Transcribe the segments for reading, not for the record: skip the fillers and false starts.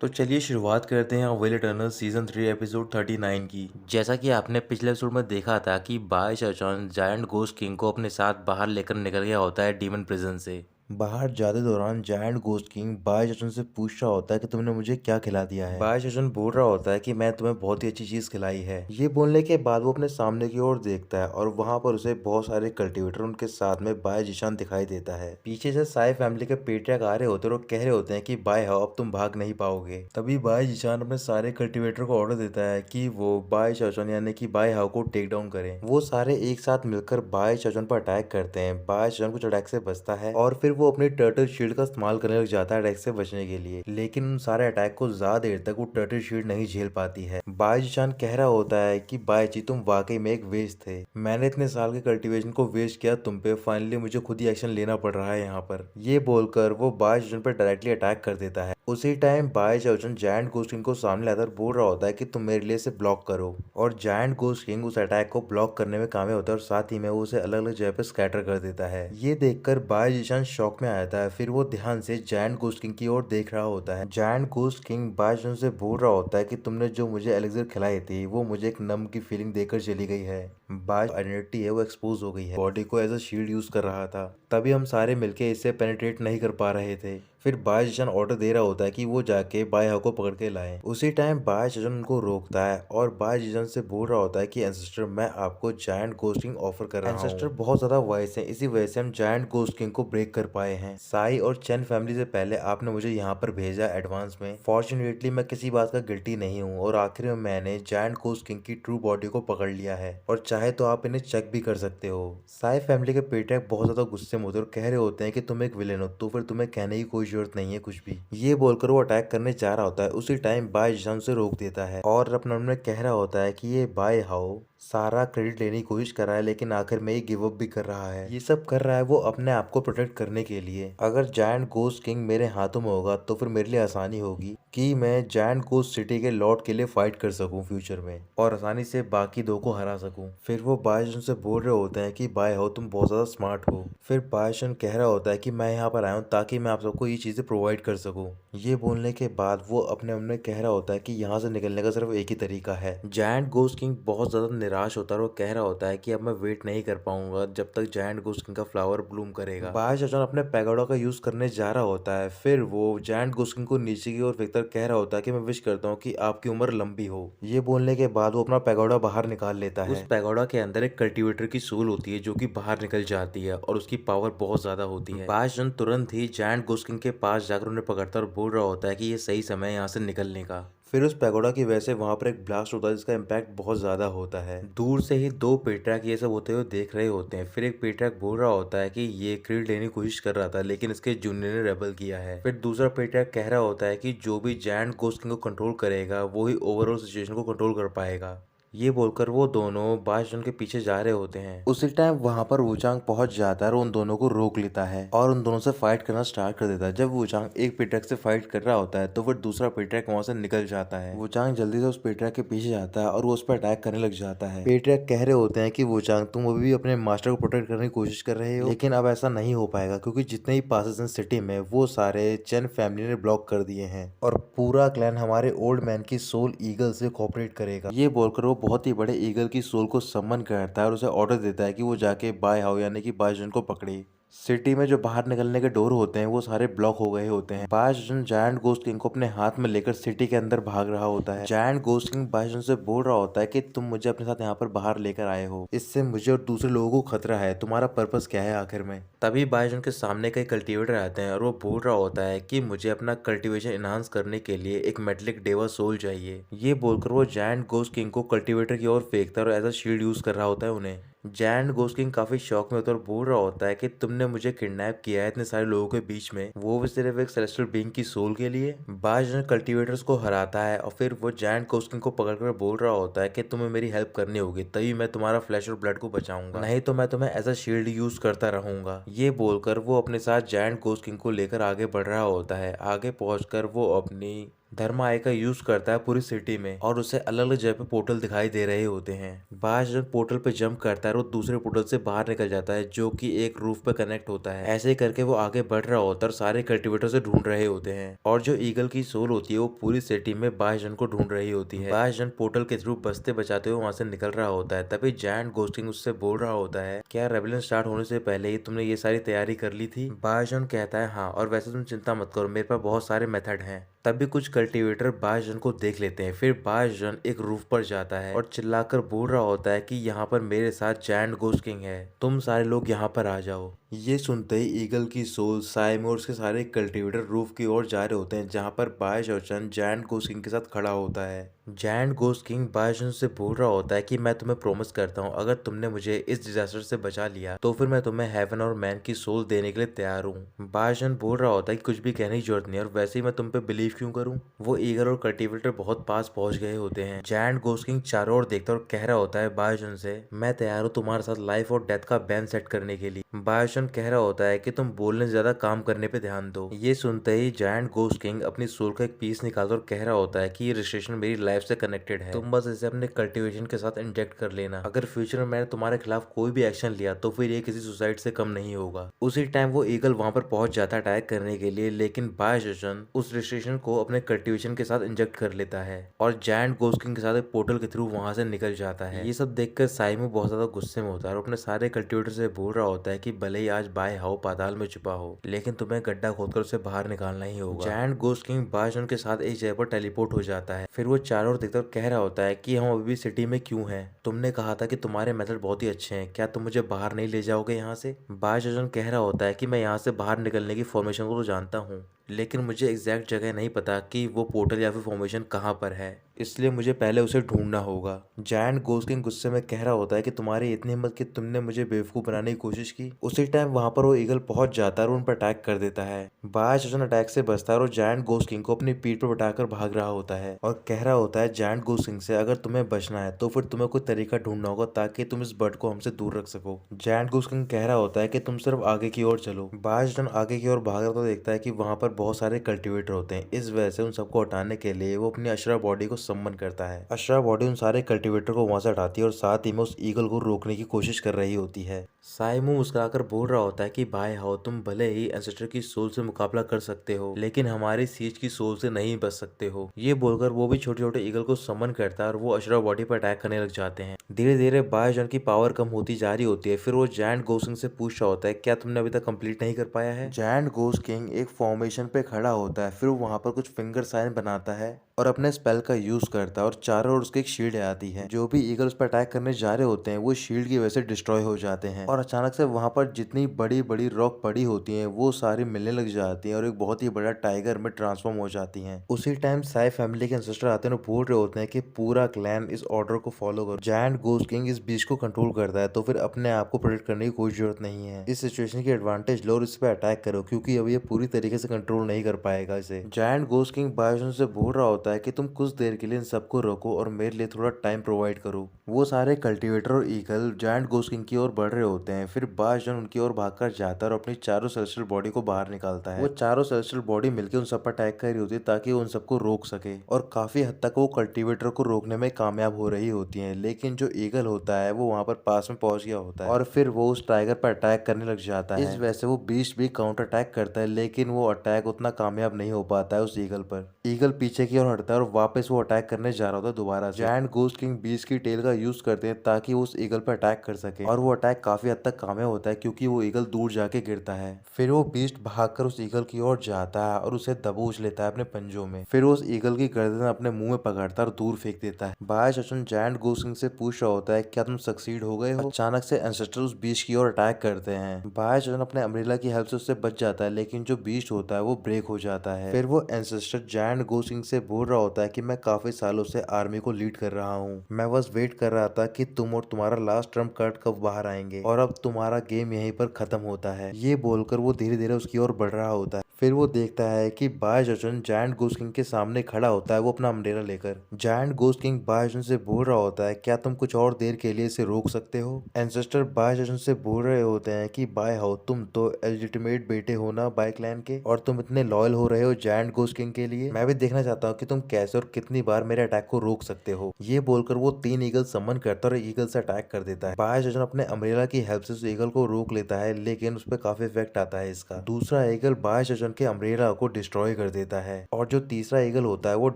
तो चलिए शुरुआत करते हैं वेल इटर्नल सीजन 3 एपिसोड 39 की। जैसा कि आपने पिछले एपिसोड में देखा था कि बाय चाचान जायंट घोस्ट किंग को अपने साथ बाहर लेकर निकल गया होता है डीमन प्रिजन से। बाहर जाते दौरान जायंट घोस्ट किंग बाय चाचन से पूछ रहा होता है कि तुमने मुझे क्या खिला दिया है। बाय चाचन बोल रहा होता है कि मैं तुम्हें बहुत ही अच्छी चीज खिलाई है। ये बोलने के बाद वो अपने सामने की ओर देखता है और वहां पर उसे बहुत सारे कल्टीवेटर उनके साथ में बाय जिशान दिखाई देता है। पीछे से साई फैमिली के पेट्रियार्क आ रहे होते हैं और कह रहे होते हैं कि बाय हाउ अब तुम भाग नहीं पाओगे। तभी बाय जिशान अपने सारे कल्टीवेटर को ऑर्डर देता है कि वो बाय चाचन यानी कि बाय हाउ को टेक डाउन करें। वो सारे एक साथ मिलकर बाय चाचन पर अटैक करते हैं। बाय चाचन कुछ अटैक से बचता है और फिर वो अपनी टर्टल शील्ड का इस्तेमाल करने लग जाता है अटैक से बचने के लिए, लेकिन उन सारे अटैक को ज्यादा देर तक वो टर्टल शील्ड नहीं झेल पाती है। बाय जिशान कह रहा होता है कि बाय जी तुम वाकई में एक वेस्ट थे, मैंने इतने साल के कल्टीवेशन को वेस्ट किया तुम पे, फाइनली मुझे खुद ही एक्शन लेना पड़ रहा है यहाँ पर। ये बोलकर वो बाय जिशान पर डायरेक्टली अटैक कर देता है। उसी टाइम बाय चाचन जायंट घोस्ट किंग को सामने लाकर बोल रहा होता है कि तुम मेरे लिए इसे ब्लॉक करो, और जायंट घोस्ट किंग उस अटैक को ब्लॉक करने में कामयाब होता है और साथ ही में वो उसे अलग अलग जगह पे स्कैटर कर देता है। ये देखकर बाय जिशान शॉक में आ जाता है। फिर वो ध्यान से जायंट घोस्ट किंग की ओर देख रहा होता है। Giant ghost king by Zeeshan से बोल रहा होता है कि तुमने जो मुझे एलिक्सर खिलाई थी वो मुझे एक नम की फीलिंग देकर चली गई है। बाय आइडेंटिटी है वो एक्सपोज हो गई है, बॉडी को एज अ शील्ड यूज कर रहा था, तभी हम सारे मिलके इससे पेनिट्रेट नहीं कर पा रहे थे। फिर बाय जिशान ऑर्डर दे रहा होता है कि वो जाके बाय हाउ को पकड़ के लाए। उसी टाइम बाय जिशान उनको रोकता है और बाय जिशान से बोल रहा होता है कि एंसेस्टर मैं आपको जायंट घोस्ट किंग ऑफर कर रहा हूँ। एंसेस्टर बहुत ज्यादा वाइस है, इसी वजह से हम जायंट घोस्ट किंग को ब्रेक कर पाए हैं। साई और चेन फैमिली से पहले आपने मुझे यहाँ पर भेजा एडवांस में। फॉर्चुनेटली मैं किसी बात का गिल्टी नहीं हूँ और आखिर में मैंने जायंट घोस्ट किंग की ट्रू बॉडी को पकड़ लिया है और चाहे तो आप इन्हें चेक भी कर सकते हो। साई फैमिली के पेट्रियार्क बहुत ज्यादा गुस्से में होते हैं और कह रहे होते हैं कि तुम एक विलेन हो तो फिर तुम्हें कहने की कोई जरूरत नहीं है कुछ भी। ये बोलकर वो अटैक करने जा रहा होता है। उसी टाइम बाय जिशान से रोक देता है और अपने मन में कह रहा होता है कि ये बाय हाउ सारा क्रेडिट लेने की कोशिश कर रहा है लेकिन आखिर में ये गिव अप भी कर रहा है। ये सब कर रहा है वो अपने आप को प्रोटेक्ट करने के लिए। अगर जायंट घोस्ट किंग मेरे हाथों में होगा तो फिर मेरे लिए आसानी होगी कि मैं जायंट घोस्ट सिटी के लॉर्ड के लिए फाइट कर सकूं फ्यूचर में और आसानी से बाकी दो को हरा सकूं। फिर वो बाय जिशान से बोल रहे होते हैं कि बाय हाउ तुम बहुत ज्यादा स्मार्ट हो। फिर बाय जिशान कह रहा होता है कि मैं यहाँ पर आया हूँ ताकि मैं आप सबको ये चीजें प्रोवाइड कर सकूं। ये बोलने के बाद वो अपने मन में कह रहा होता है कि यहाँ से निकलने का सिर्फ एक ही तरीका है। जायंट घोस्ट किंग बहुत ज्यादा निराश होता है और वो कह रहा होता है कि अब मैं वेट नहीं कर पाऊंगा जब तक जायंट घोस्ट किंग का फ्लावर ब्लूम करेगा। बाय चाचान अपने पैगोडा का यूज करने जा रहा होता है। फिर वो जायंट घोस्ट किंग को नीचे की ओर फेंककर कह रहा होता है कि मैं विश करता हूँ कि आपकी उम्र लंबी हो। ये बोलने के बाद वो अपना पैगोडा बाहर निकाल लेता है। उस पैगोडा के अंदर एक कल्टीवेटर की सोल होती है जो कि बाहर निकल जाती है और उसकी पावर बहुत ज्यादा होती है। बाय चाचान तुरंत ही जायंट घोस्ट किंग के पास जाकर उन्हें पकड़ता है और बोल रहा होता है कि ये सही समय है यहाँ से निकलने का। फिर उस पैगोडा की वजह से वहां पर एक ब्लास्ट होता है जिसका इम्पैक्ट बहुत ज्यादा होता है। दूर से ही दो पेट्रियार्क ये सब होते हुए देख रहे होते हैं। फिर एक पेट्रियार्क बोल रहा होता है कि ये क्रेडिट लेने की कोशिश कर रहा था लेकिन इसके जूनियर ने रेबल किया है। फिर दूसरा पेट्रियार्क कह रहा होता है कि जो भी जायंट घोस्ट किंग को कंट्रोल करेगा वो ही ओवरऑल सिचुएशन को कंट्रोल कर पाएगा। ये बोलकर वो दोनों बाशजन के पीछे जा रहे होते हैं। उसी टाइम वहां पर वुचांग पहुंच जाता है और उन दोनों को रोक लेता है और उन दोनों से फाइट करना स्टार्ट कर देता है। जब वुचांग एक पेट्रियार्क से फाइट कर रहा होता है तो फिर दूसरा पेट्रियार्क वहां से निकल जाता है। वुचांग जल्दी से उस पेट्रियार्क के पीछे जाता है और वो उस पर अटैक करने लग जाता है। पेट्रियार्क कह रहे होते हैं कि वुचांग तुम अभी भी अपने मास्टर को प्रोटेक्ट करने की कोशिश कर रहे हो लेकिन अब ऐसा नहीं हो पाएगा क्योंकि जितने ही पासेस हैं सिटी में वो सारे चेन फैमिली ने ब्लॉक कर दिए हैं और पूरा क्लैन हमारे ओल्ड मैन की सोल ईगल से कोऑपरेट करेगा। ये बोलकर वो बहुत ही बड़े ईगल की सोल को सम्मन करता है और उसे ऑर्डर देता है कि वो जाके बाय हाउ यानी कि बायजन को पकड़े। सिटी में जो बाहर निकलने के डोर होते हैं वो सारे ब्लॉक हो गए होते हैं। बायजन जायंट घोस्ट किंग को अपने हाथ में लेकर सिटी के अंदर भाग रहा होता है। जायंट घोस्ट किंग बायजन से बोल रहा होता है कि तुम मुझे अपने साथ यहाँ पर बाहर लेकर आए हो, इससे मुझे और दूसरे लोगों को खतरा है, तुम्हारा पर्पस क्या है आखिर में। तभी बायजन के सामने कई कल्टीवेटर आते हैं और वो बोल रहा होता है कि मुझे अपना कल्टीवेशन एनहांस करने के लिए एक मेटलिक डेवा सोल चाहिए। ये बोलकर वो जायंट घोस्ट किंग को कल्टीवेटर की ओर फेंकता है और एज अ शील्ड यूज कर रहा होता है उन्हें। जायंट घोस्ट किंग काफी शौक में होता है और बोल रहा होता है कि तुमने मुझे किडनैप किया है इतने सारे लोगों के बीच में, वो भी सिर्फ एक सेलेस्टियल बीइंग की सोल के लिए। बायजन कल्टीवेटर्स को हराता है और फिर वो जायंट घोस्ट किंग को पकड़कर बोल रहा होता है कि तुम्हें मेरी हेल्प करनी होगी तभी मैं तुम्हारा फ्लैश और ब्लड को बचाऊंगा, नहीं तो मैं तुम्हें एज अ शील्ड यूज करता रहूंगा। ये बोलकर वो अपने साथ जायंट घोस्ट किंग को लेकर आगे बढ़ रहा होता है। आगे पहुंचकर वो अपनी धर्मा आई का यूज करता है पूरी सिटी में और उसे अलग अलग जगह पे पोर्टल दिखाई दे रहे होते हैं। बाज जब पोर्टल पे जंप करता है और वो दूसरे पोर्टल से बाहर निकल जाता है जो कि एक रूफ पे कनेक्ट होता है। ऐसे ही करके वो आगे बढ़ रहा होता है और सारे कल्टिवेटर से ढूंढ रहे होते हैं और जो ईगल की सोल होती है वो पूरी सिटी में बाजन को ढूंढ रही होती है। बाजन पोर्टल के थ्रू बचते बचाते हुए वहां से निकल रहा होता है। तभी जायंट घोस्ट किंग उससे बोल रहा होता है, क्या रेबेलियन स्टार्ट होने से पहले ही तुमने ये सारी तैयारी कर ली थी? बाजन कहता है हाँ, और वैसे तुम चिंता मत करो, मेरे पास बहुत सारे मेथड हैं। तभी कुछ कल्टीवेटर बाजन को देख लेते हैं। फिर बाजन एक रूफ पर जाता है और चिल्लाकर बोल रहा होता है कि यहाँ पर मेरे साथ जायंट घोस्ट किंग है, तुम सारे लोग यहाँ पर आ जाओ। ये सुनते ही ईगल की सोल साइमोर्स के सारे कल्टीवेटर रूफ की ओर जा रहे होते हैं जहाँ पर बायशोचन जायंट घोस्ट किंग के साथ खड़ा होता है। जायंट घोस्ट किंग बायशोचन से बोल रहा होता है कि मैं तुम्हें प्रॉमिस करता हूँ, अगर तुमने मुझे इस डिजास्टर से बचा लिया तो फिर मैं तुम्हें हेवन और मैन की सोल देने के लिए तैयार हूँ। बायशोचन बोल रहा होता है कि कुछ भी कहने की जरूरत नहीं है और वैसे ही मैं तुम पे बिलीव क्यों करूँ। वो ईगल और कल्टीवेटर बहुत पास पहुंच गए होते हैं। जायंट घोस्ट किंग चारों ओर देखता और कह रहा होता है बायशोचन से, मैं तैयार हूँ तुम्हारे साथ लाइफ और डेथ का बैन सेट करने के लिए। बायशोचन कह रहा होता है कि तुम बोलने से ज्यादा काम करने पे ध्यान दो। ये सुनते ही जायंट घोस्ट किंग अपनी सोल का एक पीस निकालता और कह रहा होता है कि ये रिस्ट्रिक्शन मेरी लाइफ से कनेक्टेड है, तुम बस इसे अपने कल्टीवेशन के साथ इंजेक्ट कर लेना। अगर फ्यूचर में मैंने तुम्हारे खिलाफ कोई भी एक्शन लिया तो फिर ये किसी सुसाइड से कम नहीं होगा। उसी टाइम वो ईगल वहां पर पहुंच जाता है अटैक करने के लिए, लेकिन बायशोचन उस रिस्ट्रिक्शन को अपने कल्टीवेशन के साथ इंजेक्ट कर लेता है और जायंट घोस्ट किंग के साथ एक पोर्टल के थ्रू वहां से निकल जाता है। ये सब देखकर साइमो बहुत ज्यादा गुस्से में होता है और अपने सारे कल्टीवेटर से बोल रहा होता है कि भले ही आज बाय हाउ पाताल में छुपा हो, लेकिन तुम्हें गड्ढा खोदकर उसे बाहर निकालना ही होगा। जायंट घोस्ट किंग बायशोचन के साथ एक जगह पर टेलीपोर्ट हो जाता है। फिर वो चारों ओर देखकर कह रहा होता है कि हम अभी भी सिटी में क्यों हैं? तुमने कहा था कि तुम्हारे मेथड बहुत ही अच्छे हैं, क्या तुम मुझे बाहर नहीं ले जाओगे यहाँ से? बायशोचन कह रहा होता है कि मैं यहाँ से बाहर निकलने की फॉर्मेशन को तो जानता हूँ, लेकिन मुझे एग्जैक्ट जगह नहीं पता कि वो पोर्टल या फिर फॉर्मेशन कहाँ पर है, इसलिए मुझे पहले उसे ढूंढना होगा। जायंट घोस्ट किंग गुस्से में कह रहा होता है कि तुम्हारी इतनी हिम्मत कि तुमने मुझे बेवकूफ बनाने की कोशिश की। उसी टाइम वहां पर वो ईगल पहुंच जाता है और उन पर अटैक कर देता है। बायशोचन अटैक से बचता है और जायंट घोस्ट किंग को अपनी पीठ पर बैठाकर भाग रहा होता है और कह रहा होता है जायंट घोस्ट किंग से, अगर तुम्हें बचना है तो फिर तुम्हें कोई तरीका ढूंढना होगा ताकि तुम इस बर्ड को हमसे दूर रख सको। जायंट घोस्ट किंग कह रहा होता है कि तुम सिर्फ आगे की ओर चलो। बायशोचन आगे की ओर भाग रहा तो देखता है कि वहां पर बहुत सारे कल्टीवेटर होते हैं। इस वजह से उन सबको हटाने के लिए वो अपनी अशरा बॉडी को सम्मन करता है। अशरा बॉडी उन सारे कल्टीवेटर को वहां से हटाती है और साथ ही में उस ईगल को रोकने की कोशिश कर रही होती है। साइमो मुस्कुराकर बोल रहा होता है कि भाई हाओ, तुम भले ही एंसेस्टर की सोल से मुकाबला कर सकते हो, लेकिन हमारी सीज की सोल से नहीं बच सकते हो। ये बोलकर वो भी छोटे छोटे ईगल को समन करता है और वो अशरा बॉडी पर अटैक करने लग जाते हैं। धीरे धीरे बायशोचन की पावर कम होती जा रही होती है। फिर वो जायंट घोस्ट किंग से पूछ रहा होता है, क्या तुमने अभी तक कंप्लीट नहीं कर पाया है? जायंट घोस्ट किंग एक फॉर्मेशन पे खड़ा होता है, फिर वो वहां पर कुछ फिंगर साइन बनाता है और अपने स्पेल का यूज करता है और चारों ओर उसकी एक शील्ड आती है। जो भी ईगल उस पर अटैक करने जा रहे होते हैं वो शील्ड की वजह से डिस्ट्रॉय हो जाते हैं और अचानक से वहां पर जितनी बड़ी बड़ी रॉक पड़ी होती हैं वो सारी मिलने लग जाती हैं और एक बहुत ही बड़ा टाइगर में ट्रांसफॉर्म हो जाती हैं। उसी टाइम साई फैमिली के एंसेस्टर आते हैं और बोल रहे होते हैं कि पूरा क्लैन इस ऑर्डर को फॉलो करो। जायंट घोस्ट किंग इस बीच को कंट्रोल करता है तो फिर अपने आप को प्रोटेक्ट करने की कोई जरूरत नहीं है। इस सिचुएशन की एडवांटेज लो और इस पे अटैक करो क्योंकि अब ये पूरी तरीके से कंट्रोल नहीं कर पाएगा इसे। जायंट घोस्ट किंग बायशोचन से बोल रहा होता है कि तुम कुछ देर के लिए इन सबको रोको और मेरे लिए थोड़ा टाइम प्रोवाइड करो। वो सारे कल्टीवेटर और ईगल जायंट घोस्ट किंग की ओर बढ़ रहे होते हैं। फिर बायशोचन उनकी ओर भागकर जाता है और अपनी चारों सेलेस्टियल बॉडी को बाहर निकालता है। वो चारों सेलेस्टियल बॉडी मिलकर उन सब पर अटैक कर रही होती है ताकि वो उन सबको रोक सके और काफी हद तक वो कल्टीवेटर को रोकने में कामयाब हो रही होती है। लेकिन जो ईगल होता है वो वहां पर पास में पहुंच गया होता है और फिर वो उस टाइगर पर अटैक करने लग जाता है। इस वजह से वो बीस्ट भी काउंटर अटैक करता है, लेकिन वो अटैक उतना कामयाब नहीं हो पाता है उस ईगल पर। ईगल पीछे की ओर हटता है और वापस वो अटैक करने जा रहा होता है दोबारा से। जायंट घोस्ट किंग बीस्ट की टेल का यूज करते हैं ताकि वो उस ईगल पर अटैक कर सके और वो अटैक काफी हद तक कामयाब होता है क्योंकि वो ईगल दूर जाके गिरता है। फिर वो बीस्ट भागकर उस ईगल की ओर जाता है और उसे दबोच लेता है अपने पंजों में। फिर वो उस ईगल की गर्दन अपने मुंह में पकड़ता है और दूर फेंक देता है। बायशोचन जायंट घोस्ट किंग से पूछ रहा होता है, क्या तुम सक्सीड हो गए हो? अचानक से एंसेस्टर उस बीस्ट की ओर अटैक करते हैं। बायशोचन अपने अम्ब्रेला की हेल्प से उससे बच जाता है, लेकिन जो बीस्ट होता है वो ब्रेक हो जाता है। फिर वो एंसेस्टर जायंट घोस्ट किंग से बोल रहा होता है कि मैं काफी सालों से आर्मी को लीड कर रहा हूँ, मैं बस वेट कर रहा था कि तुम और तुम्हारा लास्ट ट्रम्प कार्ड कब बाहर आएंगे और अब तुम्हारा गेम यहीं पर खत्म होता है। ये बोलकर वो धीरे धीरे उसकी ओर बढ़ रहा होता है। फिर वो देखता है कि बायशोचन जायंट घोस्ट किंग के सामने खड़ा होता है, वो अपना अम्ब्रेला लेकर। जायंट घोस्ट किंग बायशोचन से बोल रहा होता है, क्या तुम कुछ और देर के लिए इसे रोक सकते हो? एंसेस्टर बायशोचन से बोल रहे होते हैं कि बाय हाउ, तुम तो एलिजिटिमेट बेटे हो ना बाय क्लैन के, और तुम तुम इतने लॉयल हो रहे हो जायंट घोस्ट किंग के लिए, मैं भी देखना चाहता हूँ कि तुम कैसे और कितनी बार मेरे अटैक को रोक सकते हो। ये बोलकर वो 3 ईगल समन करता है और ईगल से अटैक कर देता है। बाय जजन अपने अम्ब्रेला की हेल्प से उस ईगल को रोक लेता है, लेकिन उस पर काफी इफेक्ट आता है इसका। दूसरा ईगल बाय जजन के अम्ब्रेला को डिस्ट्रॉय कर देता है और जो तीसरा ईगल होता है वो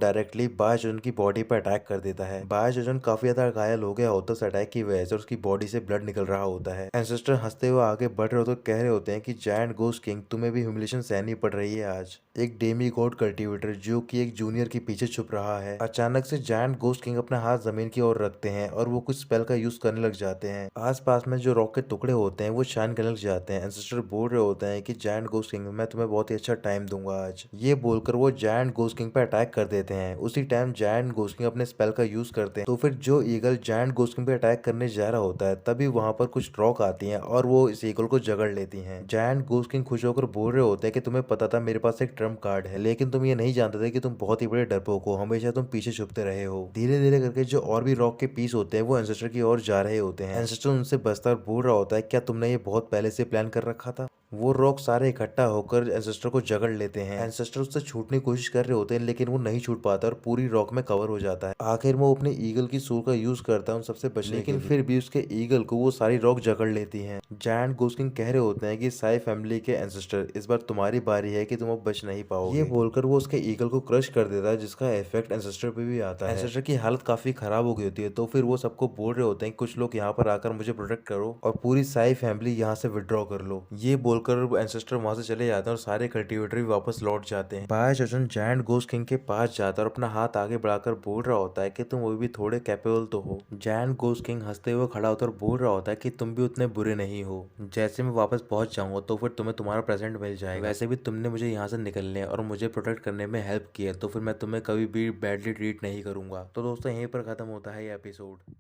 डायरेक्टली बाय जजन की बॉडी पर अटैक कर देता है। बाय जजन काफी ज्यादा घायल हो गया होता है उस अटैक की वजह से, उसकी बॉडी से ब्लड निकल रहा होता है। एंसेस्टर हंसते हुए आगे बढ़ रहे होते कह रहे होते हैं कि जायंट घोस्ट किंग तुम्हें भी ह्यूमिलेशन सहनी पड़ रही है आज। एक डेमी गॉड कल्टीवेटर जो कि एक जूनियर के पीछे छुप रहा है, अचानक से जायंट घोस्ट किंग अपना हाथ जमीन की ओर रखते हैं और वो कुछ स्पेल का यूज करने लग जाते हैं। आसपास में जो रॉक के टुकड़े होते हैं वो शाइन करने लग जाते हैं। एंसेस्टर बोल रहे होते हैं कि जायंट घोस्ट किंग मैं तुम्हें बहुत ही अच्छा टाइम दूंगा आज। ये बोलकर वो जायंट घोस्ट किंग पे अटैक कर देते हैं। उसी टाइम जायंट घोस्ट किंग अपने स्पेल का यूज करते हैं, तो फिर जो ईगल जायंट घोस्ट किंग पे अटैक करने जा रहा होता है तभी वहां पर कुछ रॉक आती हैं और वो इस ईगल को जकड़ लेती हैं। जायंट घोस्ट किंग खुश होकर बोल रहे होते हैं कि तुम्हें पता था मेरे पास एक ट्रम्प कार्ड है, लेकिन तुम ये नहीं जानते थे कि तुम बहुत ही बड़े डरपोक हो, हमेशा तुम पीछे छुपते रहे हो। धीरे धीरे करके जो और भी रॉक के पीस होते हैं वो एंसेस्टर की ओर जा रहे होते हैं। एंसेस्टर उनसे बचता और बोल रहा होता है क्या तुमने ये बहुत पहले से प्लान कर रखा था। वो रॉक सारे इकट्ठा होकर एंसेस्टर को जकड़ लेते हैं। एंसेस्टर उससे छूटने की कोशिश कर रहे होते हैं, लेकिन वो नहीं छूट पाता और पूरी रॉक में कवर हो जाता है। आखिर में वो अपने ईगल की सूर का यूज करता है उन सबसे बचने, लेकिन फिर भी उसके ईगल को वो सारी रॉक जकड़ लेती हैं। जायंट घोस्ट किंग कह रहे होते हैं कि साई फैमिली के एंसेस्टर इस बार तुम्हारी बारी है कि तुम अब बच नहीं पाओगे। ये बोलकर वो उसके ईगल को क्रश कर देता है, जिसका इफेक्ट एंसेस्टर पे भी आता है। एंसेस्टर की हालत काफी खराब हो गई होती है, तो फिर वो सबको बोल रहे होते हैं कुछ लोग यहाँ पर आकर मुझे प्रोटेक्ट करो और पूरी साई फैमिली यहाँ से विड्रॉ कर लो। ये बोलकर एंसेस्टर वहां से चले जाते हैं और सारे कल्टीवेटर भी वापस लौट जाते हैं। बाय जजन जायंट घोस्ट किंग के पास जाता है और अपना हाथ आगे बढ़ाकर बोल रहा होता है कि तुम अभी भी थोड़े कैपेबल तो हो। जायंट घोस्ट किंग हंसते हुए खड़ा होता है और बोल रहा होता है कि तुम भी उतने बुरे नहीं हो। जैसे मैं वापस पहुंच जाऊंगा तो फिर तुम्हें तुम्हारा प्रेजेंट मिल जाएगा। वैसे भी तुमने मुझे यहाँ से निकलने और मुझे प्रोटेक्ट करने में हेल्प की है, तो फिर मैं तुम्हें कभी भी बैडली ट्रीट नहीं करूंगा। तो दोस्तों यहीं पर खत्म होता है ये एपिसोड।